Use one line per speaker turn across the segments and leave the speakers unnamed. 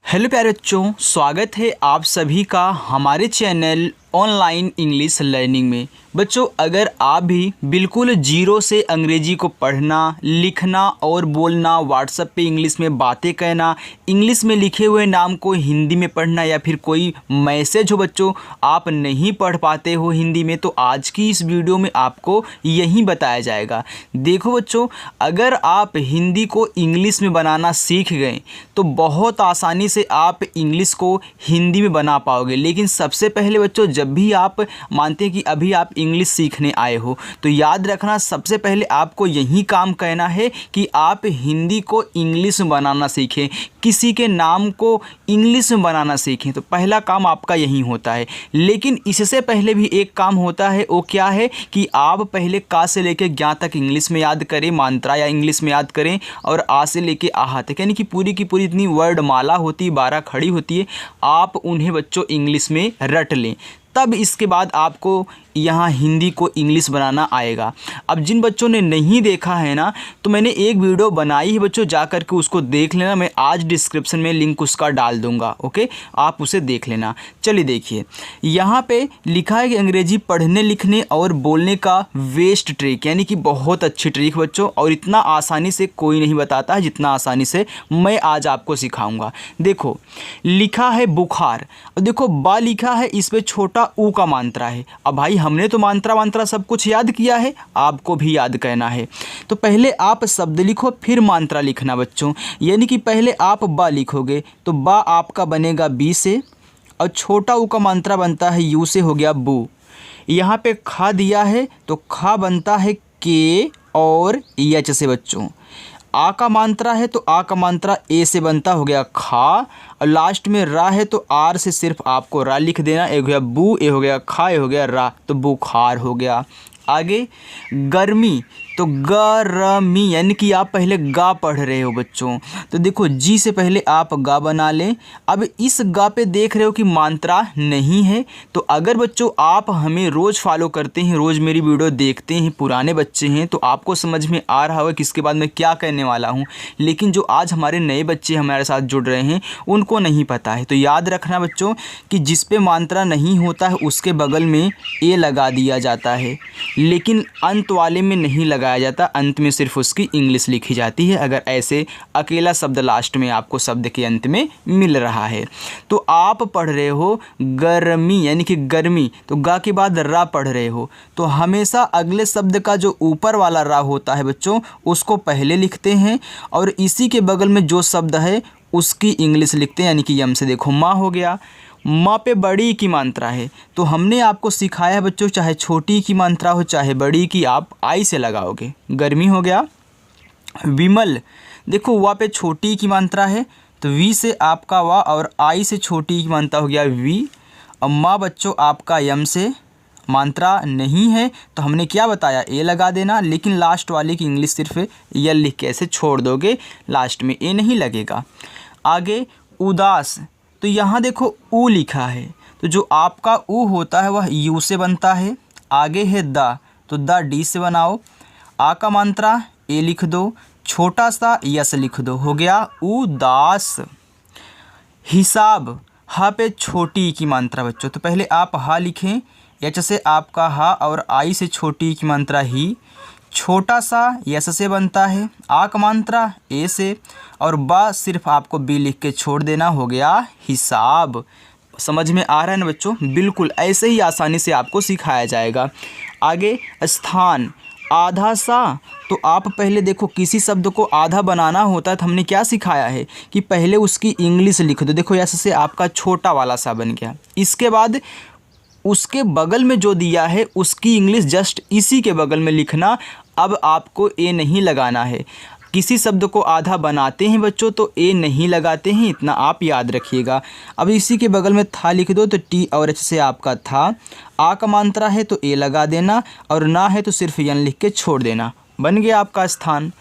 Hello प्यारे बच्चों, स्वागत है आप सभी का हमारे चैनल ऑनलाइन इंग्लिश लर्निंग में। बच्चों, अगर आप भी बिल्कुल जीरो से अंग्रेजी को पढ़ना, लिखना और बोलना, व्हाट्सएप पे इंग्लिश में बातें कहना, इंग्लिश में लिखे हुए नाम को हिंदी में पढ़ना या फिर कोई मैसेज हो बच्चों आप नहीं पढ़ पाते हो हिंदी में, तो आज की इस वीडियो में आपको यही बताया जाएगा। देखो बच्चों, अगर आप हिंदी को इंग्लिश में बनाना सीख गए तो बहुत आसानी से आप इंग्लिश को हिंदी में बना पाओगे। लेकिन सबसे पहले बच्चों, जब भी आप मानते हैं कि अभी आप इंग्लिश सीखने आए हो तो याद रखना, सबसे पहले आपको यही काम करना है कि आप हिंदी को इंग्लिश में बनाना सीखें, किसी के नाम को इंग्लिश में बनाना सीखें। तो पहला काम आपका यही होता है। लेकिन इससे पहले भी एक काम होता है, वो क्या है कि आप पहले का से लेके ज्ञा तक इंग्लिश में याद करें, मात्रा या इंग्लिश में याद करें, और आ से लेके आहा तक, यानी कि पूरी की पूरी इतनी वर्ड माला होती है, 12 खड़ी होती है, आप उन्हें बच्चों इंग्लिश में रट लें। तब इसके बाद आपको यहाँ हिंदी को इंग्लिश बनाना आएगा। अब जिन बच्चों ने नहीं देखा है ना, तो मैंने एक वीडियो बनाई है बच्चों, जा कर के उसको देख लेना। मैं आज डिस्क्रिप्शन में लिंक उसका डाल दूंगा, ओके, आप उसे देख लेना। चलिए देखिए, यहाँ पे लिखा है कि अंग्रेजी पढ़ने, लिखने और बोलने का वेस्ट ट्रिक, यानी कि बहुत अच्छी ट्रिक बच्चों, और इतना आसानी से कोई नहीं बताता है जितना आसानी से मैं आज आपको सिखाऊंगा। देखो, लिखा है बुखार, और देखो बा लिखा है, इस पर छोटा ऊ का मात्रा है। अब भाई हमने तो मात्रा सब कुछ याद किया है, आपको भी याद करना है। तो पहले आप शब्द लिखो, फिर मात्रा लिखना बच्चों। यानी कि पहले आप बा लिखोगे तो बा आपका बनेगा बी से, और छोटा ऊ का मात्रा बनता है यू से, हो गया बू। यहाँ पे खा दिया है तो खा बनता है के और एच से बच्चों। आ का मात्रा है तो आ का मात्रा ए से बनता, हो गया खा, और लास्ट में रा है तो आर से सिर्फ आपको रा लिख देना। ए हो गया बू, ए हो गया खा, ए हो गया रा, तो बुखार हो गया। आगे गर्मी, तो गरमी, यानी कि आप पहले गा पढ़ रहे हो बच्चों, तो देखो जी से पहले आप गा बना लें। अब इस गा पे देख रहे हो कि मात्रा नहीं है, तो अगर बच्चों आप हमें रोज़ फॉलो करते हैं, रोज़ मेरी वीडियो देखते हैं, पुराने बच्चे हैं, तो आपको समझ में आ रहा होगा कि इसके बाद मैं क्या कहने वाला हूँ। लेकिन जो आज हमारे नए बच्चे हमारे साथ जुड़ रहे हैं उनको नहीं पता है, तो याद रखना बच्चों कि जिस पे मात्रा नहीं होता है उसके बगल में ए लगा दिया जाता है, लेकिन अंत वाले में नहीं लगाया जाता, अंत में सिर्फ उसकी इंग्लिश लिखी जाती है। अगर ऐसे अकेला शब्द लास्ट में आपको शब्द के अंत में मिल रहा है, तो आप पढ़ रहे हो गर्मी, यानी कि गर्मी, तो गा के बाद रा पढ़ रहे हो, तो हमेशा अगले शब्द का जो ऊपर वाला रा होता है बच्चों उसको पहले लिखते हैं, और इसी के बगल में जो शब्द है उसकी इंग्लिश लिखते हैं। यानी कि यम से देखो माँ हो गया, माँ पे बड़ी की मात्रा है, तो हमने आपको सिखाया है बच्चों, चाहे छोटी की मात्रा हो चाहे बड़ी की, आप आई से लगाओगे। गर्मी हो गया। विमल, देखो वा पे छोटी की मात्रा है तो वी से आपका वा, और आई से छोटी की मात्रा हो गया वी, और माँ बच्चों आपका यम से, मात्रा नहीं है तो हमने क्या बताया, ए लगा देना, लेकिन लास्ट वाले की इंग्लिश सिर्फ यल लिख के ऐसे छोड़ दोगे, लास्ट में ए नहीं लगेगा। आगे उदास, तो यहाँ देखो ऊ लिखा है, तो जो आपका ऊ होता है वह यू से बनता है। आगे है द, तो द डी से बनाओ। आ का मात्रा ए लिख दो, छोटा सा यस लिख दो, हो गया उदास। हिसाब, हा पे छोटी की मात्रा बच्चों, तो पहले आप हा लिखें, एच से आपका हा, और आई से छोटी की मात्रा ही, छोटा सा यस से बनता है, आ का मात्रा ए से, और बा सिर्फ आपको बी लिख के छोड़ देना, हो गया हिसाब। समझ में आ रहा है ना बच्चों? बिल्कुल ऐसे ही आसानी से आपको सिखाया जाएगा। आगे स्थान, आधा सा, तो आप पहले देखो किसी शब्द को आधा बनाना होता है तो हमने क्या सिखाया है कि पहले उसकी इंग्लिश लिख दो। देखो यस से आपका छोटा वाला सा बन गया, इसके बाद उसके बगल में जो दिया है उसकी इंग्लिश जस्ट इसी के बगल में लिखना। अब आपको ए नहीं लगाना है, किसी शब्द को आधा बनाते हैं बच्चों तो ए नहीं लगाते हैं, इतना आप याद रखिएगा। अब इसी के बगल में था लिख दो, तो टी और एच से आपका था, आ का मात्रा है तो ए लगा देना, और ना है तो सिर्फ यन लिख के छोड़ देना, बन गया आपका स्थान।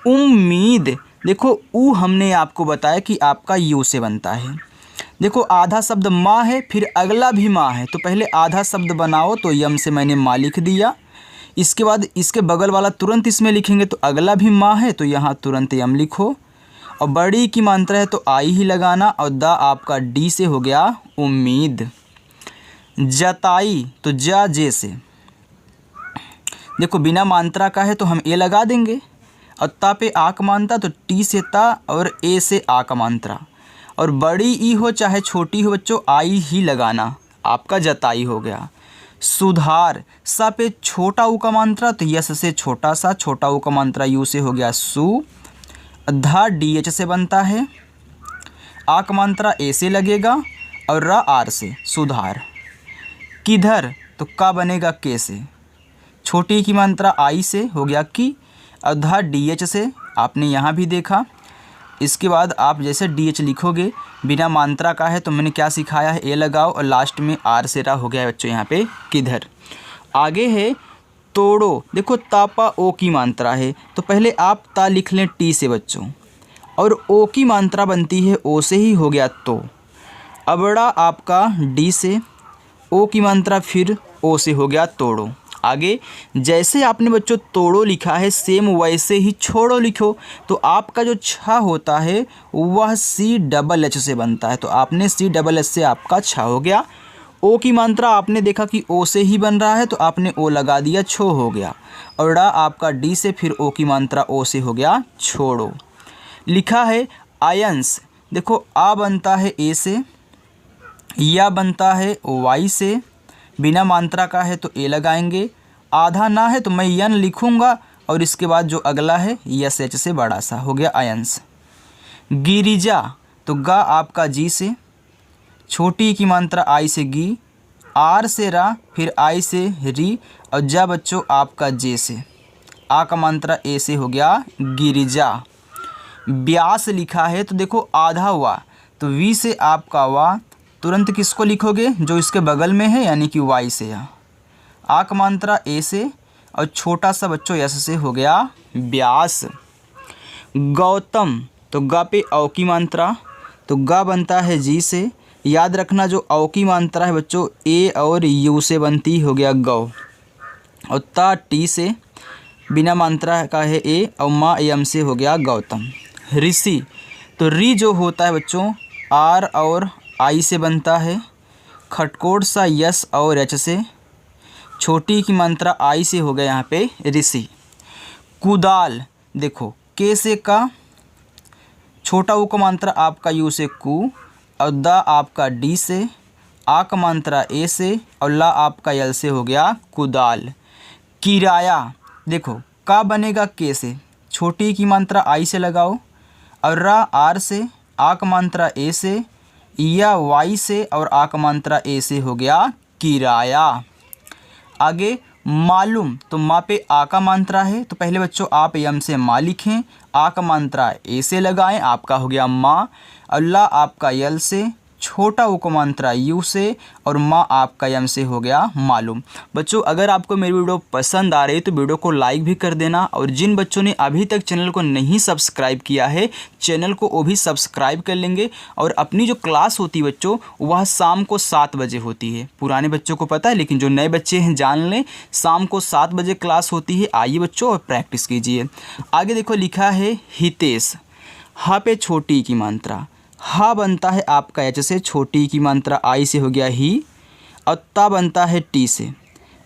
उम्मीद, देखो ऊ हमने आपको बताया कि आपका यू से बनता है। देखो आधा शब्द माँ है, फिर अगला भी माँ है, तो पहले आधा शब्द बनाओ, तो यम से मैंने माँ लिख दिया। इसके बाद इसके बगल वाला तुरंत इसमें लिखेंगे, तो अगला भी माँ है तो यहाँ तुरंत यम लिखो, और बड़ी की मात्रा है तो आई ही लगाना, और द आपका डी से हो गया उम्मीद। जताई तो जा जे से, देखो बिना मात्रा का है तो हम ए लगा देंगे, और ता पे आ का मात्रा तो टी से ता और ए से आ का मात्रा, और बड़ी ई हो चाहे छोटी हो बच्चों आई ही लगाना, आपका जताई हो गया। सुधार सा पे छोटा ऊ का मात्रा तो यस से छोटा सा, छोटा ऊ का मात्रा यू से हो गया सु। धा डी एच से बनता है, आ का मात्रा ए से लगेगा और र आर से, सुधार। किधर तो का बनेगा के से, छोटी की मात्रा आई से हो गया की, और धा डी एच से आपने यहाँ भी देखा। इसके बाद आप जैसे डी एच लिखोगे बिना मात्रा का है तो मैंने क्या सिखाया है, ए लगाओ और लास्ट में आर से रा हो गया बच्चों यहाँ पे किधर। आगे है तोड़ो, देखो तापा ओ की मात्रा है तो पहले आप ता लिख लें टी से बच्चों, और ओ की मात्रा बनती है ओ से ही हो गया तो। अबड़ा आपका डी से, ओ की मात्रा फिर ओ से हो गया तोड़ो। आगे जैसे आपने बच्चों तोड़ो लिखा है सेम वैसे ही छोड़ो लिखो, तो आपका जो छ होता है वह सी डबल एच से बनता है, तो आपने सी डबल एच से आपका छ हो गया। ओ की मात्रा आपने देखा कि ओ से ही बन रहा है तो आपने ओ लगा दिया, छो हो गया। और ड़ा आपका डी से, फिर ओ की मात्रा ओ से हो गया छोड़ो। लिखा है आयंस, देखो आ बनता है ए से, या बनता है वाई से, बिना मात्रा का है तो ए लगाएंगे, आधा ना है तो मैं यन लिखूंगा, और इसके बाद जो अगला है यस एच से बड़ा सा हो गया आयंस। गिरिजा तो गा आपका जी से, छोटी की मात्रा आई से गी, आर से रा, फिर आई से री, और जा बच्चों आपका जे से, आ का मात्रा ए से हो गया गिरिजा। ब्यास लिखा है तो देखो आधा हुआ तो वी से आपका वा, तुरंत किसको लिखोगे जो इसके बगल में है यानी कि वाई से, आ का मात्रा ए से, और छोटा सा बच्चों यस से हो गया ब्यास। गौतम तो गा पे औ की मात्रा, तो गा बनता है जी से, याद रखना जो औ की मात्रा है बच्चों ए और यू से बनती हो गया गौ, और ता टी से, बिना मात्रा का है ए, और मा एम से हो गया गौतम। ऋषि तो री जो होता है बच्चों आर और आई से बनता है, खटकोट सा यस और एच से, छोटी की मात्रा आई से हो गया यहाँ पे ऋषि। कुदाल देखो के से का, छोटा ऊ का मात्रा आपका यू से कु, और दा आपका डी से, आ का मात्रा ए से, और ला आपका यल से हो गया कुदाल। किराया देखो का बनेगा के से, छोटी की मात्रा आई से लगाओ, और रा आर से, आ का मात्रा ए से, या वाई से, और आ का मात्रा ए से हो गया किराया। आगे मालूम तो माँ पे आ का मात्रा है तो पहले बच्चों आप यम से माँ लिखें, आ का मात्रा ए से लगाएं, आपका हो गया माँ, अल्लाह आपका यल से, छोटा ऊ का मात्रा यू से, और माँ आपका यम से हो गया मालूम। बच्चों अगर आपको मेरी वीडियो पसंद आ रही है तो वीडियो को लाइक भी कर देना, और जिन बच्चों ने अभी तक चैनल को नहीं सब्सक्राइब किया है चैनल को वो भी सब्सक्राइब कर लेंगे। और अपनी जो क्लास होती है बच्चों वह शाम को 7 बजे होती है, पुराने बच्चों को पता है लेकिन जो नए बच्चे हैं जान लें, शाम को 7 बजे क्लास होती है। आइए बच्चों और प्रैक्टिस कीजिए। आगे देखो लिखा है हितेश, हा पे छोटी की मात्रा, हा बनता है आपका एच से, छोटी की मात्रा आई से हो गया ही, और ता बनता है टी से,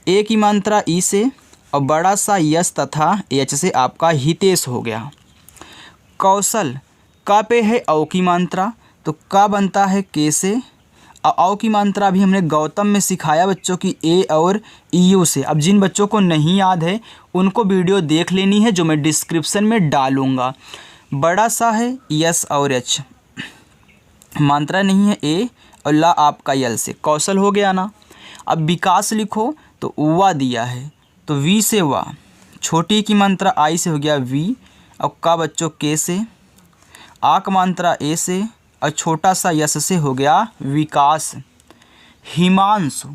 ए की मात्रा ई से, और बड़ा सा यस तथा एच से आपका हितेश हो गया। कौशल का पे है औ की मात्रा तो का बनता है के से, और औ की मात्रा भी हमने गौतम में सिखाया बच्चों की ए और यू से। अब जिन बच्चों को नहीं याद है उनको वीडियो देख लेनी है जो मैं डिस्क्रिप्शन में डालूँगा। बड़ा सा है यस और एच, मात्रा नहीं है ए, और ला आपका यल से, कौशल हो गया ना। अब विकास लिखो तो वा दिया है तो वी से वा, छोटी की मात्रा आई से हो गया वी, और का बच्चों के से, आ का मात्रा ए से, और छोटा सा यस से हो गया विकास। हिमांशु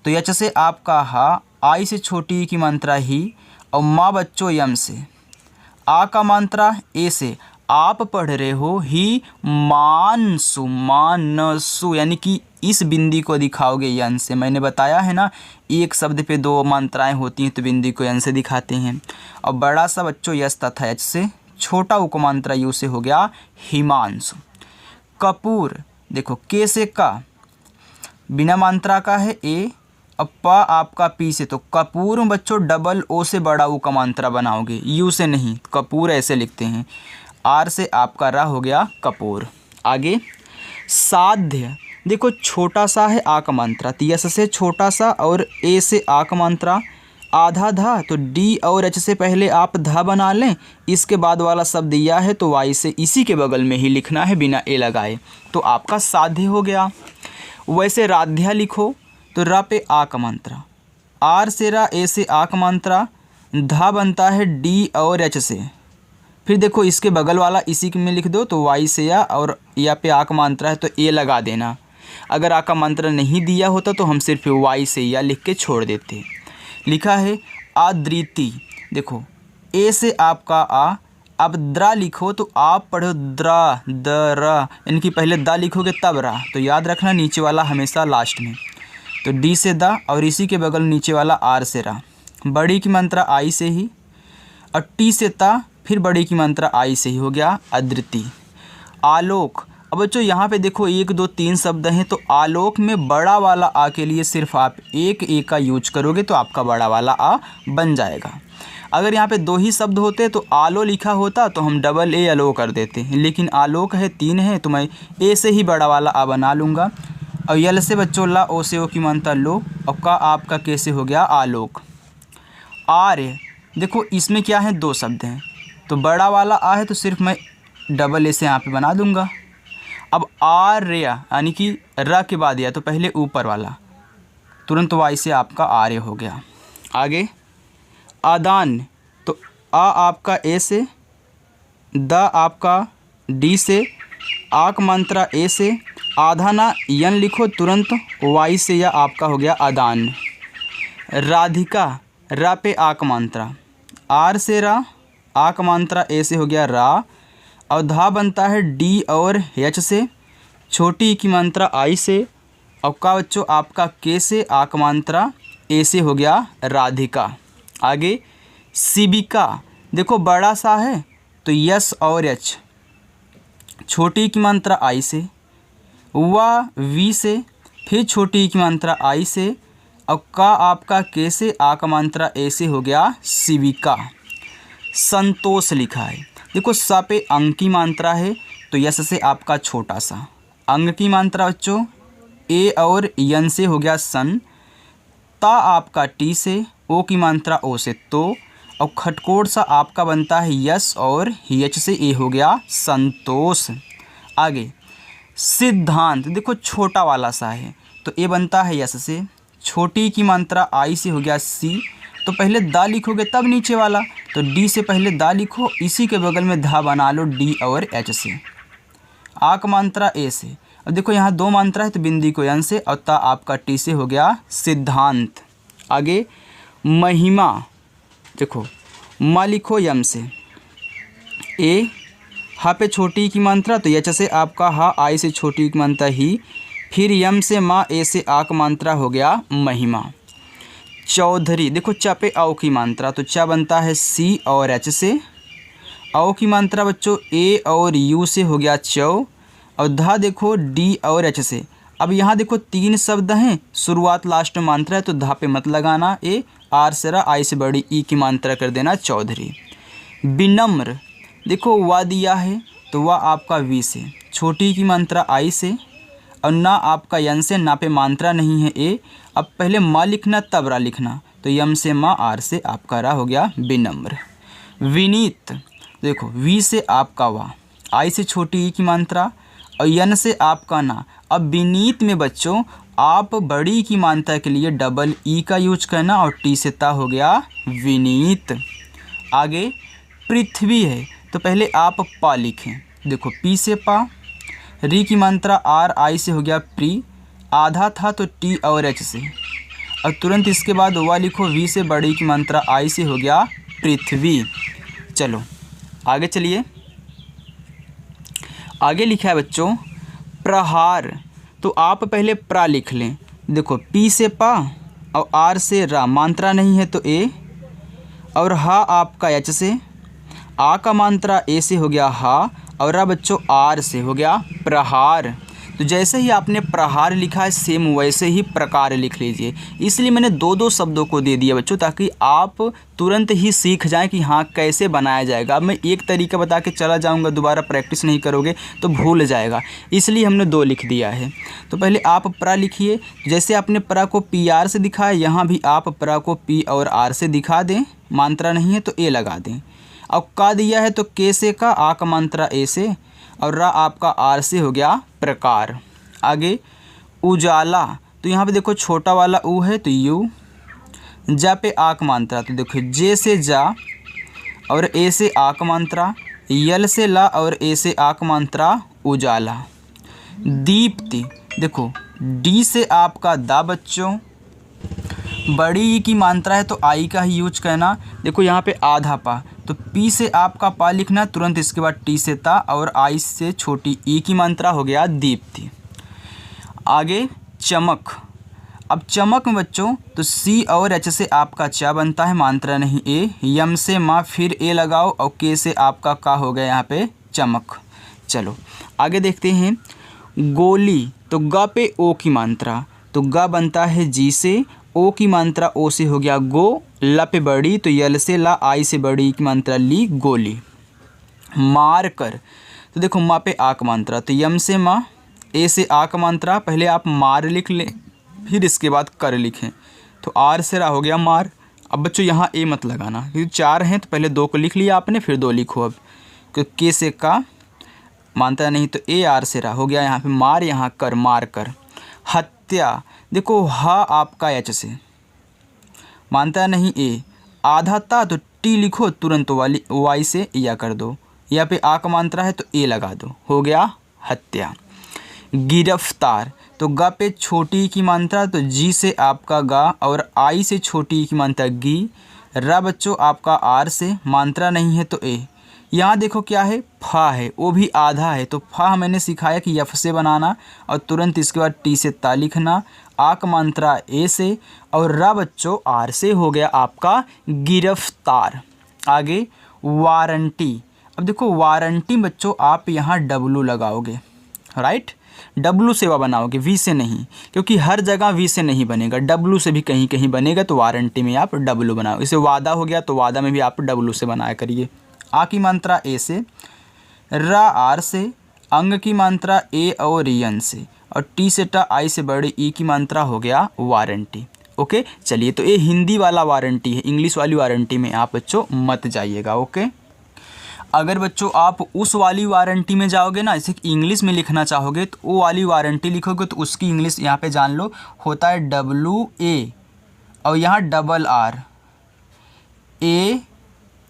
तो यच से आपका हा, आई से छोटी की मात्रा ही, और माँ बच्चों यम से, आ का मात्रा ए से, आप पढ़ रहे हो ही मानसु, मानसु यानी कि इस बिंदी को दिखाओगे यन से। मैंने बताया है ना एक शब्द पे 2 मात्राएं होती हैं तो बिंदी को यन से दिखाते हैं। और बड़ा सा बच्चों यस तथा एच से, छोटा उकमांत्रा यू से हो गया हिमांशु। कपूर, देखो के से का, बिना मात्रा का है ए, अब प आपका पी से, तो कपूर में बच्चों डबल ओ से बड़ा उकमांत्रा बनाओगे, यू से नहीं, कपूर ऐसे लिखते हैं। आर से आपका रा हो गया कपूर। आगे साध्य, देखो छोटा सा है आकमांत्रा, यस से छोटा सा और ए से आकमांत्रा, आधा धा, तो डी और एच से पहले आप धा बना लें, इसके बाद वाला शब्द या है तो वाई से इसी के बगल में ही लिखना है बिना ए लगाए, तो आपका साध्य हो गया। वैसे राध्या लिखो तो रा पे आकमांत्रा, आर से रा, ए से आकमांत्रा, धा बनता है डी और एच से, फिर देखो इसके बगल वाला इसी में लिख दो तो वाई से या, और या पे आकमांत्रा है तो ए लगा देना। अगर आकमांत्रा नहीं दिया होता तो हम सिर्फ वाई से या लिख के छोड़ देते। लिखा है आदृति, देखो ए से आपका आ, अब द्रा लिखो तो आप पढ़ो द्रा द रा, इनकी पहले दा लिखोगे तब रा, तो याद रखना नीचे वाला हमेशा लास्ट में। तो डी से दा और इसी के बगल नीचे वाला आर से रा, बड़ी की मात्रा आई से ही, और टी से ता, फिर बड़ी की मात्रा आई से ही हो गया अदृति। आलोक, अब बच्चों यहाँ पे देखो 1 2 3 शब्द हैं, तो आलोक में बड़ा वाला आ के लिए सिर्फ आप एक ए का यूज करोगे तो आपका बड़ा वाला आ बन जाएगा। अगर यहाँ पे 2 ही शब्द होते तो आलो लिखा होता तो हम डबल ए अलो कर देते, लेकिन आलोक है 3 है तो मैं ए से ही बड़ा वाला आ बना लूँगा। और यल से बच्चों ला, ओ से ओ की मानता लो, और का आपका कैसे हो गया आलोक। आर्य, देखो इसमें क्या है 2 शब्द हैं, तो बड़ा वाला आ है तो सिर्फ मैं डबल ए से यहाँ पे बना दूँगा। अब आर्य यानी कि र के बाद या तो पहले ऊपर वाला, तुरंत वाई से आपका आर्य हो गया। आगे आदान, तो आ आपका ए से, द आपका डी से, आक मात्रा ए से, आधा ना यन लिखो तुरंत वाई से या आपका हो गया आदान। राधिका, रा पे आक मात्रा, आर से रा, आक मात्रा ए से हो गया रा, और धा बनता है डी और एच से, छोटी की मात्रा आई से, और का बच्चों आपका के से, आक मात्रा ए से हो गया राधिका। आगे शिविका, देखो बड़ा सा है तो यस और एच, छोटी की मात्रा आई से, वा वी से, फिर छोटी की मात्रा आई से, और का आपका के से, आक मात्रा ए से हो गया शिविका। संतोष लिखा है, देखो सा पे अंग की मात्रा है तो यस से आपका छोटा सा, अंग की मात्रा बच्चों ए और यन से हो गया सन, ता आपका टी से, ओ की मात्रा ओ से तो, और खटकोट सा आपका बनता है यस और एच से ए हो गया संतोष। आगे सिद्धांत, देखो छोटा वाला सा है तो ए बनता है यस से, छोटी की मात्रा आई से हो गया सी, तो पहले दा लिखोगे तब नीचे वाला, तो डी से पहले दा लिखो, इसी के बगल में धा बना लो डी और एच से। आक मात्रा ए से, अब देखो यहाँ 2 मात्रा है तो बिंदी को यन से, और ता आपका टी से हो गया सिद्धांत। आगे महिमा, देखो मा लिखो यम से, ए हा पे छोटी की मात्रा तो एच से आपका हा आई से छोटी की मात्रा ही, फिर यम से मा ए से आक मात्रा हो गया महिमा। चौधरी, देखो च पे औ की मात्रा तो च बनता है सी और एच से, औ की मात्रा बच्चों ए और यू से हो गया चौ, और धा देखो डी और एच से। अब यहाँ देखो 3 शब्द हैं, शुरुआत लास्ट में मात्रा है तो धा पे मत लगाना, ए आर से रा, आई से बड़ी ई की मात्रा कर देना चौधरी। विनम्र, देखो वा दिया है तो वह आपका वी से, छोटी की मात्रा आई से, और ना आपका यन से, ना पे मात्रा नहीं है ए, अब पहले मा लिखना तब रा लिखना, तो यम से मा, आर से आपका रा हो गया विनम्र। विनीत, देखो वी से आपका वा, आई से छोटी ई की मात्रा, और यन से आपका ना। अब विनीत में बच्चों आप बड़ी की मात्रा के लिए डबल ई का यूज करना, और टी से ता हो गया विनीत। आगे पृथ्वी है तो पहले आप पा लिखें, देखो पी से पा, री की मात्रा आर आई से हो गया प्री, आधा था तो टी और एच से, और तुरंत इसके बाद वा लिखो, वी से बड़ी की मात्रा आई से हो गया पृथ्वी। चलो आगे चलिए, आगे लिखा है बच्चों प्रहार, तो आप पहले प्रा लिख लें, देखो पी से पा और आर से रा, मात्रा नहीं है तो ए, और हा आपका एच से, आ का मात्रा ए से हो गया हा और रा बच्चों आर से हो गया प्रहार। तो जैसे ही आपने प्रहार लिखा है सेम वैसे ही प्रकार लिख लीजिए। इसलिए मैंने दो दो शब्दों को दे दिया बच्चों, ताकि आप तुरंत ही सीख जाएं कि हाँ कैसे बनाया जाएगा। अब मैं एक तरीका बता के चला जाऊंगा, दोबारा प्रैक्टिस नहीं करोगे तो भूल जाएगा, इसलिए हमने दो लिख दिया है। तो पहले आप प्रा लिखिए। जैसे आपने प्रा को पी आर से दिखाया, यहाँ भी आप प्रा को पी और आर से दिखा दें। मात्रा नहीं है तो ए लगा दें। अब का दिया है तो के से का, आ का मात्रा ए से और रा आपका आर से हो गया प्रकार। आगे उजाला, तो यहाँ पे देखो छोटा वाला ऊ है तो यू, जा पे आ का मात्रा तो देखो जे से जा और ए से आ का मात्रा, यल से ला और ए से आ का मात्रा उजाला। दीप्ति, देखो डी से आपका दा बच्चों, बड़ी ई की मात्रा है तो आई का ही यूज करना। देखो यहाँ पे आधा पा, तो पी से आपका पा लिखना तुरंत, इसके बाद टी से ता और आई से छोटी ई की मात्रा हो गया दीप्ति। आगे चमक, अब चमक में बच्चों तो सी और एच से आपका चा बनता है, मात्रा नहीं ए, यम से माँ फिर ए लगाओ और के से आपका का हो गया यहाँ पे चमक। चलो आगे देखते हैं। गोली, तो ग पे ओ की मात्रा, तो ग बनता है जी से, ओ की मात्रा ओ से हो गया गो, ल पे बड़ी तो यल से ला, आई से बड़ी की मात्रा ली गोली। मार कर, तो देखो माँ पे आ का मात्रा, तो यम से माँ, ए से आ का मात्रा, पहले आप मार लिख लें फिर इसके बाद कर लिखें, तो आर से रा हो गया मार। अब बच्चों यहाँ ए मत लगाना क्योंकि चार हैं, तो पहले दो को लिख लिया आपने फिर दो लिखो। अब क्योंकि के से का मात्रा नहीं तो ए आर से रा हो गया यहाँ पे मार, यहाँ कर मार कर। हत्या, देखो हा आपका एच से, मानता नहीं ए, आधा ता तो टी लिखो तुरंत वाली वाई से या कर दो, या पे आ का मात्रा है तो ए लगा दो, हो गया हत्या। गिरफ्तार, तो गा पे छोटी की मात्रा तो जी से आपका गा और आई से छोटी की मात्रा गी, रा बच्चों आपका आर से, मात्रा नहीं है तो ए। यहाँ देखो क्या है फा है, वो भी आधा है, तो फा मैंने सिखाया कि यफ से बनाना और तुरंत इसके बाद टी से ता लिखना, आ का मात्रा ए से और रा बच्चों आर से, हो गया आपका गिरफ्तार। आगे वारंटी, अब देखो वारंटी बच्चों आप यहाँ डब्लू लगाओगे, राइट, डब्लू से बनाओगे वी से नहीं, क्योंकि हर जगह वी से नहीं बनेगा, डब्लू से भी कहीं कहीं बनेगा, तो वारंटी में आप डब्लू बनाओ। इसे वादा हो गया तो वादा में भी आप डब्लू से बनाया करिए। आ की मात्रा ए से, रा आर से, अंग की मात्रा ए और यन से और टी से टा आई से बड़े ई की मात्रा हो गया वारंटी। ओके चलिए, तो ये हिंदी वाला वारंटी है, इंग्लिश वाली वारंटी में आप बच्चों मत जाइएगा। ओके, अगर बच्चों आप उस वाली वारंटी में जाओगे ना, इसे इंग्लिश में लिखना चाहोगे तो वो वाली वारंटी लिखोगे तो उसकी इंग्लिश यहाँ पे जान लो होता है WA और यहाँ डबल R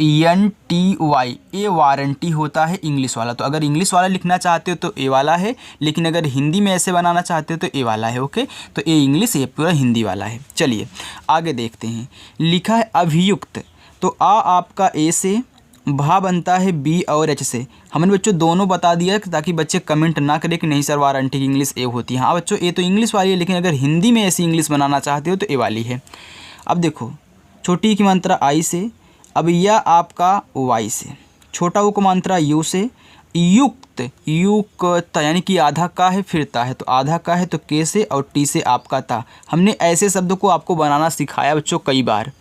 ANTY, ए वारंटी होता है इंग्लिश वाला। तो अगर इंग्लिश वाला लिखना चाहते हो तो ए वाला है, लेकिन अगर हिंदी में ऐसे बनाना चाहते हो तो ए वाला है। ओके, तो ए इंग्लिश, ये पूरा हिंदी वाला है। चलिए आगे देखते हैं। लिखा है अभियुक्त, तो आ आपका ए से, भा बनता है बी और एच से। हमने बच्चों दोनों बता दिया ताकि बच्चे कमेंट ना करें कि नहीं सर वारंटी की इंग्लिश ए होती है। हाँ बच्चों, ए तो इंग्लिश वाली है, लेकिन अगर हिंदी में ऐसी इंग्लिश बनाना चाहते हो तो ए वाली है। अब देखो छोटी की मात्रा आई से, अब यह आपका वाई से, छोटा ऊ को मात्रा यू से, युक्त युक्त यानी कि आधा का है फिर ता है, तो आधा का है तो के से और टी से आपका ता। हमने ऐसे शब्द को आपको बनाना सिखाया बच्चों कई बार।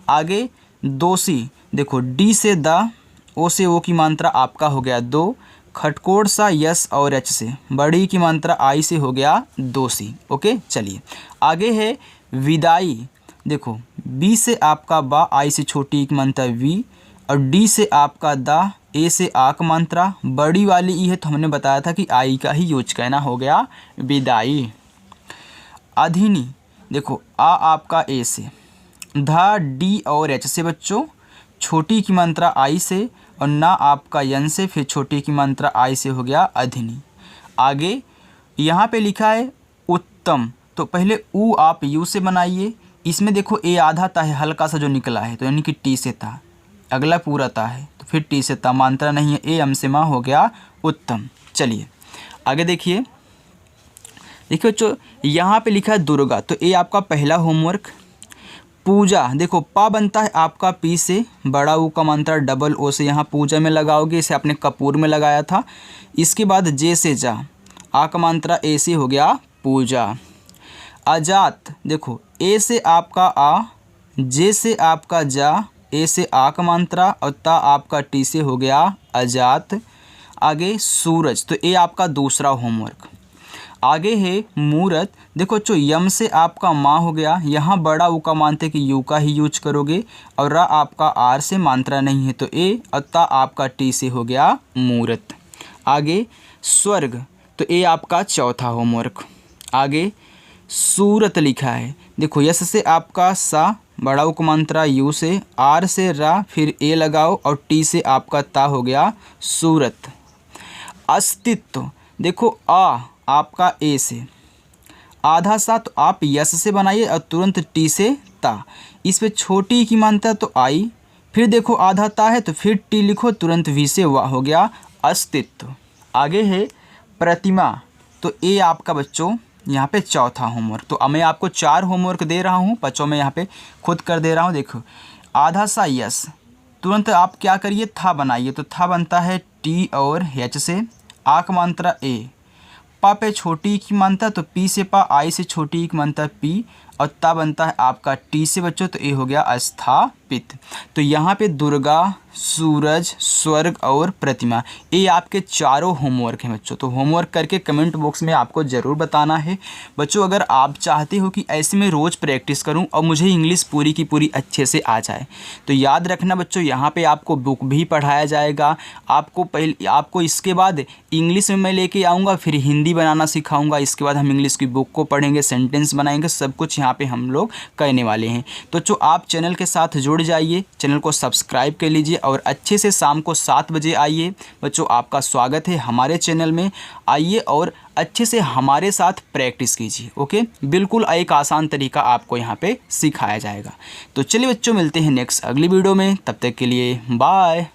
आगे दोषी, देखो डी से दा, ओ से ओ की मात्रा आपका हो गया दो, खटकोट सा यस और एच से, बड़ी की मात्रा आई से हो गया दोषी। ओके चलिए आगे है विदाई, देखो बी से आपका बा, आई से छोटी की मात्रा वी और डी से आपका दा, ए से आ का मात्रा, बड़ी वाली ई है तो हमने बताया था कि आई का ही यूज करना, हो गया विदाई। अधीनी, देखो आ आपका ए से, धा डी और एच से बच्चों, छोटी की मात्रा आई से और ना आपका यन से, फिर छोटी की मात्रा आई से, हो गया अधीनी। आगे यहाँ पे लिखा है उत्तम, तो पहले ऊ आप यू से बनाइए, इसमें देखो ए आधा ता है हल्का सा जो निकला है, तो यानी कि टी से था, अगला पूरा ता है तो फिर टी से ता, मात्रा नहीं है ए, एम से माँ, हो गया उत्तम। चलिए आगे देखिए बच्चों यहाँ पे लिखा है दुर्गा, तो ए आपका पहला होमवर्क। पूजा, देखो पा बनता है आपका पी से, बड़ा ऊ का मात्रा डबल ओ से यहाँ पूजा में लगाओगे, इसे आपने कपूर में लगाया था। इसके बाद जे से जा, आ का मात्रा ए से हो गया पूजा। अजात, देखो ए से आपका आ, जे से आपका जा, ए से आ का मात्रा और ता आपका टी से हो गया अजात। आगे सूरज, तो ये आपका दूसरा होमवर्क। आगे है मूरत, देखो जो यम से आपका माँ हो गया, यहाँ बड़ा ऊ का मानते कि यू का ही यूज करोगे, और रा आपका आर से मात्रा नहीं है तो ए, और ता आपका टी से हो गया मूरत। आगे स्वर्ग, तो ये आपका चौथा होमवर्क। आगे सूरत लिखा है, देखो यस से आपका सा, बड़ा ऊ का मात्रा यू से, आर से रा, फिर ए लगाओ और टी से आपका ता हो गया सूरत। अस्तित्व, देखो आ आपका ए से, आधा सा तो आप यस से बनाइए और तुरंत टी से ता, इस पे छोटी की मानता तो आई, फिर देखो आधा ता है तो फिर टी लिखो, तुरंत वी से वा हो गया अस्तित्व। आगे है प्रतिमा, तो ये आपका बच्चों यहाँ पे चौथा होमवर्क। तो अब मैं आपको 4 होमवर्क दे रहा हूँ बच्चों, मैं यहाँ पे खुद कर दे रहा हूँ। देखो आधा सा यस, तुरंत आप क्या करिए था बनाइए, तो था बनता है टी और एच से, आ का मात्रा ए, पा पे छोटी की मानता तो पी से पा, आई से छोटी की मानता पी, और ता बनता है आपका टी से बच्चों, तो ये हो गया स्थापित। तो यहाँ पे दुर्गा, सूरज, स्वर्ग और प्रतिमा, ये आपके चारों होमवर्क हैं बच्चों। तो होमवर्क करके कमेंट बॉक्स में आपको ज़रूर बताना है बच्चों। अगर आप चाहते हो कि ऐसे में रोज़ प्रैक्टिस करूं और मुझे इंग्लिश पूरी की पूरी अच्छे से आ जाए, तो याद रखना बच्चों, यहाँ पे आपको बुक भी पढ़ाया जाएगा। आपको इसके बाद इंग्लिश में मैं लेके आऊँगा, फिर हिंदी बनाना सिखाऊँगा। इसके बाद हम इंग्लिश की बुक को पढ़ेंगे, सेंटेंस बनाएंगे, सब कुछ यहाँ पे हम लोग करने वाले हैं। तो जो आप चैनल के साथ जुड़ जाइए, चैनल को सब्सक्राइब कर लीजिए और अच्छे से शाम को 7 बजे आइए बच्चों। आपका स्वागत है हमारे चैनल में, आइए और अच्छे से हमारे साथ प्रैक्टिस कीजिए। ओके, बिल्कुल एक आसान तरीका आपको यहाँ पे सिखाया जाएगा। तो चलिए बच्चों, मिलते हैं नेक्स्ट अगली वीडियो में, तब तक के लिए बाय।